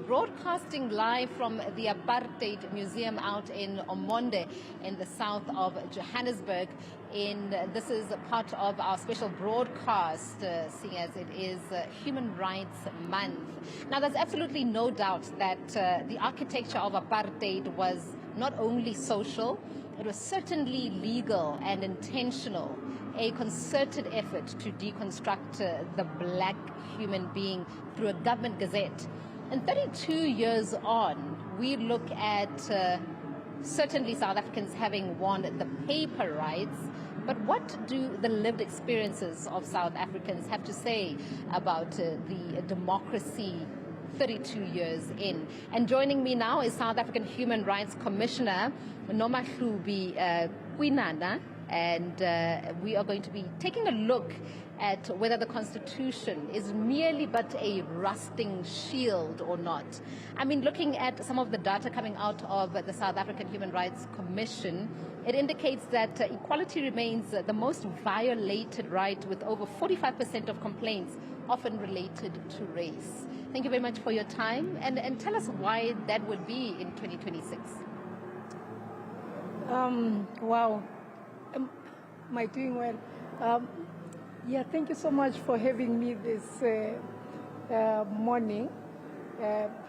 broadcasting live from the Apartheid Museum out in Omonde in the south of Johannesburg. This is part of our special broadcast, seeing as it is Human Rights Month. Now, there's absolutely no doubt that the architecture of apartheid was not only social, it was certainly legal and intentional, a concerted effort to deconstruct the black human being through a government gazette. And 32 years on, we look at certainly South Africans having won the paper rights, but what do the lived experiences of South Africans have to say about the democracy 32 years in? And joining me now is South African Human Rights Commissioner Nomahlubi Khwinana, and we are going to be taking a look at whether the Constitution is merely but a rusting shield or not. I mean, looking at some of the data coming out of the South African Human Rights Commission, it indicates that equality remains the most violated right, with over 45% of complaints often related to race. Thank you very much for your time, and tell us why that would be in 2026. Wow. Am I doing well? Yeah, thank you so much for having me this morning.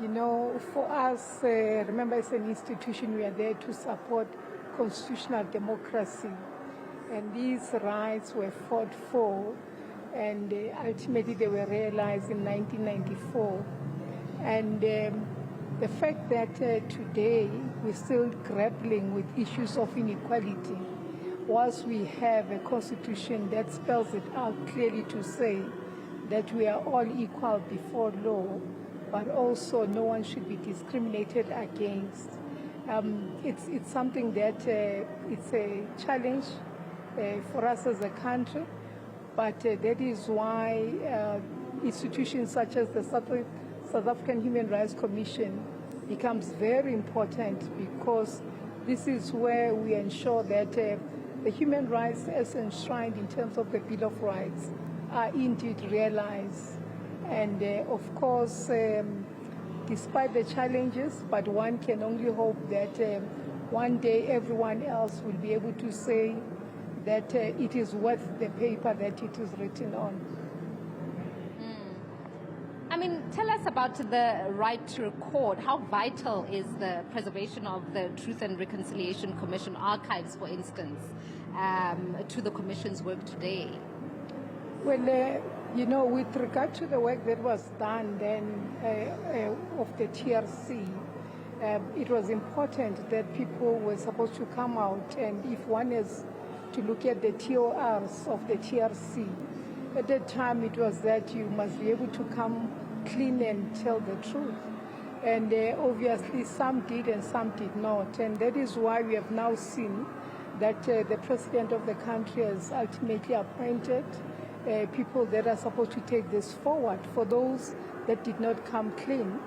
You know, for us, remember, as an institution, we are there to support constitutional democracy. And these rights were fought for, and ultimately they were realized in 1994. And the fact that today we're still grappling with issues of inequality, whilst we have a constitution that spells it out clearly to say that we are all equal before law, but also no one should be discriminated against. It's something that it's a challenge for us as a country, but that is why institutions such as the South African Human Rights Commission becomes very important, because this is where we ensure that the human rights as enshrined in terms of the Bill of Rights are indeed realized. And of course, despite the challenges, but one can only hope that one day everyone else will be able to say that it is worth the paper that it is written on. I mean, tell us about the right to record. How vital is the preservation of the Truth and Reconciliation Commission archives, for instance, to the Commission's work today? Well, you know, with regard to the work that was done then of the TRC, it was important that people were supposed to come out, and if one is to look at the TORs of the TRC, at that time it was that you must be able to come clean and tell the truth. And obviously some did and some did not. And that is why we have now seen that the President of the country has ultimately appointed people that are supposed to take this forward for those that did not come clean.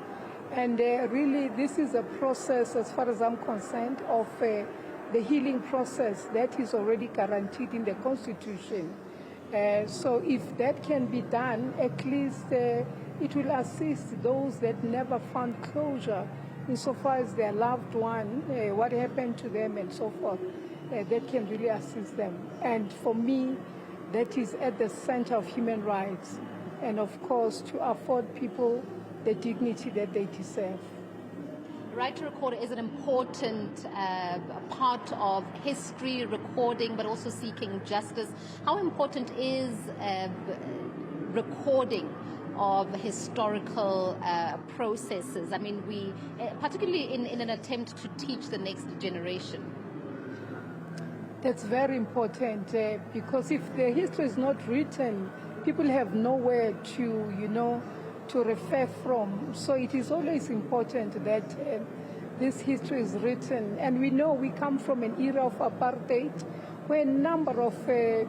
And really this is a process, as far as I'm concerned, of the healing process that is already guaranteed in the Constitution. So if that can be done, at least it will assist those that never found closure insofar as their loved one, what happened to them and so forth. That can really assist them. And for me, that is at the center of human rights, and of course to afford people the dignity that they deserve. Right to record is an important part of history, recording, but also seeking justice. How important is recording of historical processes? I mean, we, particularly in an attempt to teach the next generation. That's very important because if the history is not written, people have nowhere to, you know, to refer from. So it is always important that this history is written. And we know we come from an era of apartheid where a number of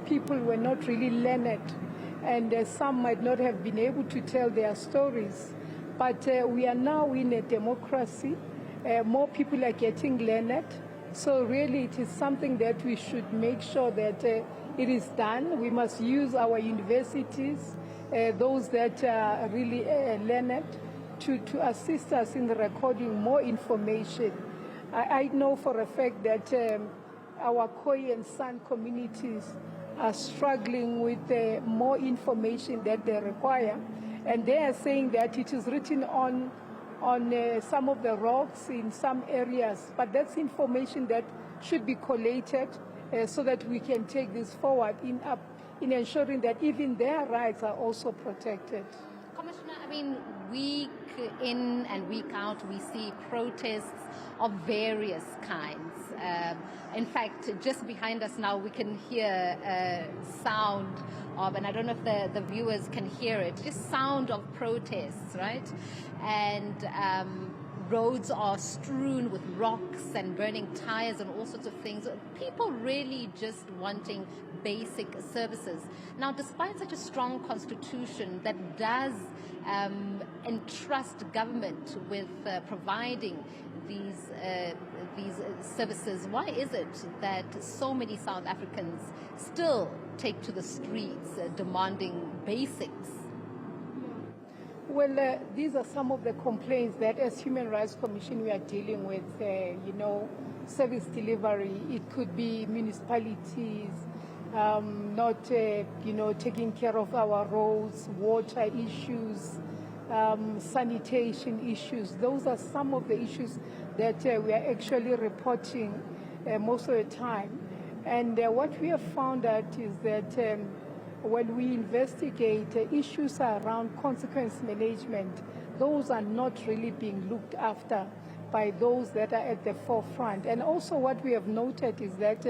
people were not really learned, and some might not have been able to tell their stories. But we are now in a democracy. More people are getting learned. So really it is something that we should make sure that it is done. We must use our universities, those that are really learned, to assist us in recording more information. I know for a fact that our Khoi and San communities are struggling with more information that they require. And they are saying that it is written on some of the rocks in some areas, but that's information that should be collated so that we can take this forward in ensuring that even their rights are also protected. Commissioner, I mean, week in and week out, we see protests of various kinds. In fact, just behind us now, we can hear sound of, and I don't know if the viewers can hear it, just sound of protests, right? And roads are strewn with rocks and burning tires and all sorts of things. People really just wanting basic services. Now, despite such a strong constitution that does entrust government with providing these services, why is it that so many South Africans still take to the streets demanding basics? Well, these are some of the complaints that as Human Rights Commission we are dealing with, service delivery. It could be municipalities not, taking care of our roads, water issues, sanitation issues. Those are some of the issues that we are actually reporting most of the time. And what we have found out is that when we investigate issues around consequence management, those are not really being looked after by those that are at the forefront. And also what we have noted is that,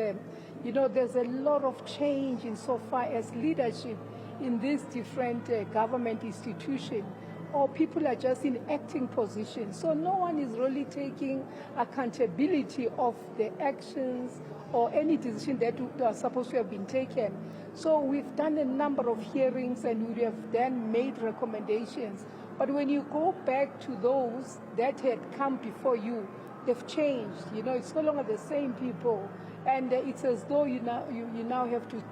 there's a lot of change insofar as leadership in these different government institutions, or people are just in acting positions. So no one is really taking accountability of the actions or any decision that are supposed to have been taken. So we've done a number of hearings and we have then made recommendations. But when you go back to those that had come before you, they've changed. It's no longer the same people. And it's as though you now have to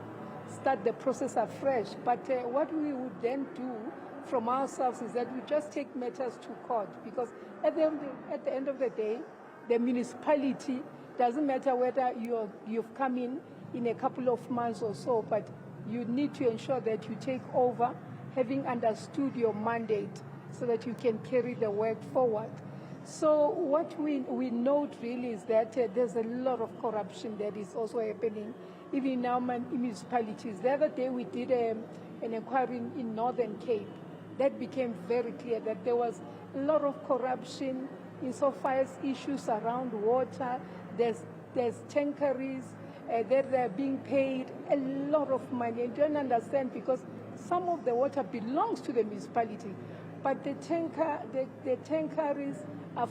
start the process afresh. But what we would then do from ourselves is that we just take matters to court, because at the end of the day, the municipality, doesn't matter whether you've come in a couple of months or so, but you need to ensure that you take over having understood your mandate so that you can carry the work forward. So what we note really is that there's a lot of corruption that is also happening even in our municipalities. The other day we did an inquiry in Northern Cape. That became very clear that there was a lot of corruption insofar as issues around water. There's tankeries that are being paid a lot of money. And don't understand, because some of the water belongs to the municipality, but the tankeries are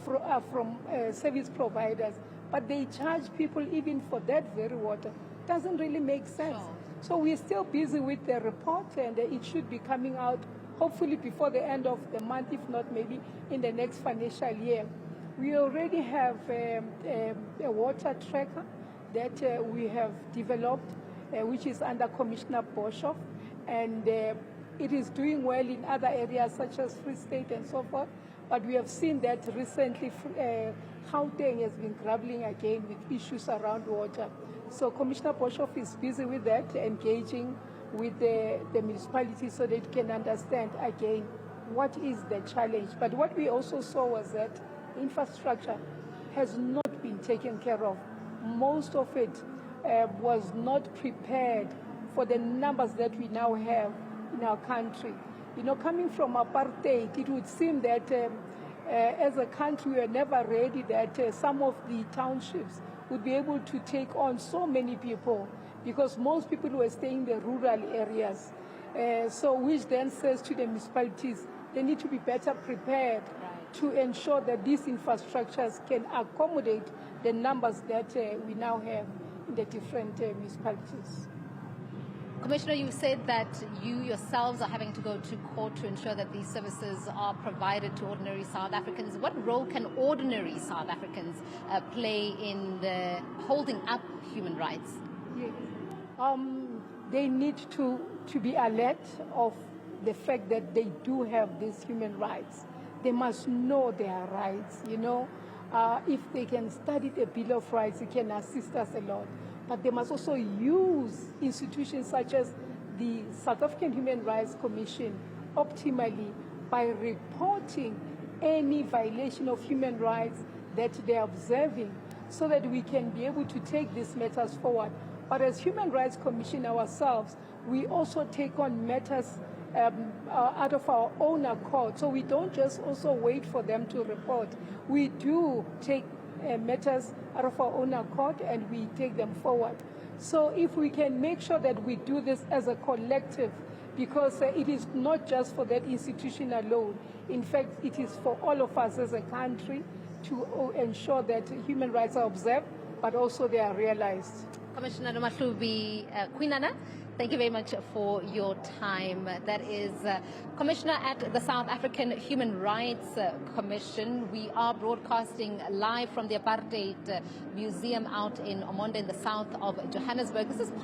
from service providers, but they charge people even for that very water. Doesn't really make sense. So we're still busy with the report, and it should be coming out hopefully before the end of the month, if not maybe in the next financial year. We already have a water tracker that we have developed, which is under Commissioner Boshoff, and it is doing well in other areas such as Free State and so forth. But we have seen that recently Gauteng has been grappling again with issues around water. So Commissioner Boshoff is busy with that, engaging with the municipality so they can understand again what is the challenge. But what we also saw was that infrastructure has not been taken care of. Most of it was not prepared for the numbers that we now have in our country. Coming from apartheid, it would seem that as a country we were never ready that some of the townships would be able to take on so many people, because most people were staying in the rural areas. So which then says to the municipalities, they need to be better prepared to ensure that these infrastructures can accommodate the numbers that we now have in the different municipalities. Commissioner, you said that you yourselves are having to go to court to ensure that these services are provided to ordinary South Africans. What role can ordinary South Africans play in holding up human rights? Yes. They need to be alert of the fact that they do have these human rights. they must know their rights, you know. If they can study the Bill of Rights, it can assist us a lot. But they must also use institutions such as the South African Human Rights Commission optimally by reporting any violation of human rights that they are observing, so that we can be able to take these matters forward. But as Human Rights Commission ourselves, we also take on matters out of our own accord. So we don't just also wait for them to report. We do take matters out of our own accord and we take them forward. So if we can make sure that we do this as a collective, because it is not just for that institution alone. In fact, it is for all of us as a country to ensure that human rights are observed, but also they are realized. Commissioner Nomahlubi Khwinana, thank you very much for your time. That is Commissioner at the South African Human Rights Commission. We are broadcasting live from the Apartheid Museum out in Omonde in the south of Johannesburg. This is